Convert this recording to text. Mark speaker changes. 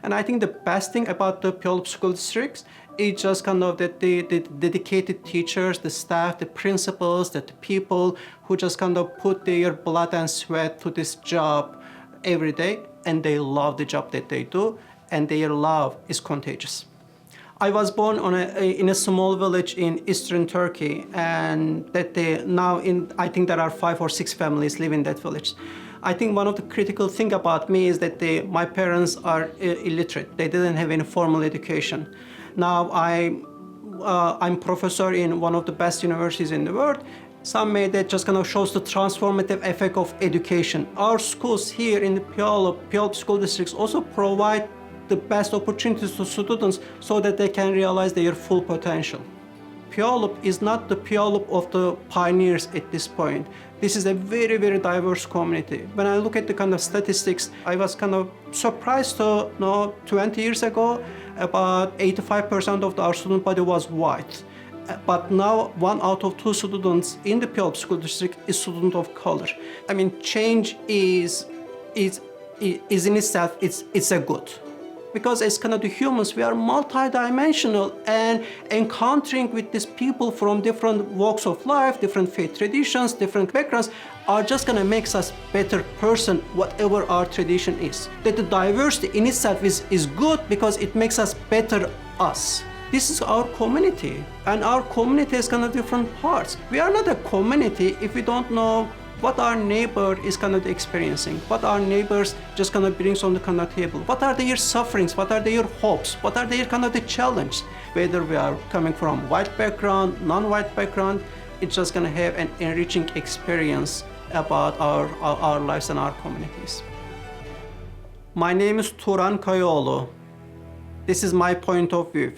Speaker 1: And I think the best thing about the Puyallup school districts is just kind of that the dedicated teachers, the staff, the principals, that the people who just kind of put their blood and sweat to this job every day, and they love the job that they do, and their love is contagious. I was born in a small village in eastern Turkey, and I think there are 5 or 6 families live in that village. I think one of the critical thing about me is that my parents are illiterate. They didn't have any formal education. Now I'm professor in one of the best universities in the world. Some may that just kind of shows the transformative effect of education. Our schools here in the Puyallup school districts also provide the best opportunities to students so that they can realize their full potential. Puyallup is not the Puyallup of the pioneers at this point. This is a very, very diverse community. When I look at the kind of statistics, I was kind of surprised to know 20 years ago, about 85% of our student body was white. But now 1 out of 2 students in the Puyallup school district is student of color. I mean, change is in itself, it's a good. Because as kind of the humans, we are multidimensional, and encountering with these people from different walks of life, different faith traditions, different backgrounds, are just gonna make us better person, whatever our tradition is. That the diversity in itself is good because it makes us better us. This is our community, and our community has kind of different parts. We are not a community if we don't know what our neighbor is kind of experiencing, what our neighbors just kind of brings on the kind of table, what are their sufferings, what are their hopes, what are their kind of the challenge. Whether we are coming from white background, non-white background, it's just gonna have an enriching experience about our lives and our communities. My name is Turan Kayaoglu. This is my point of view.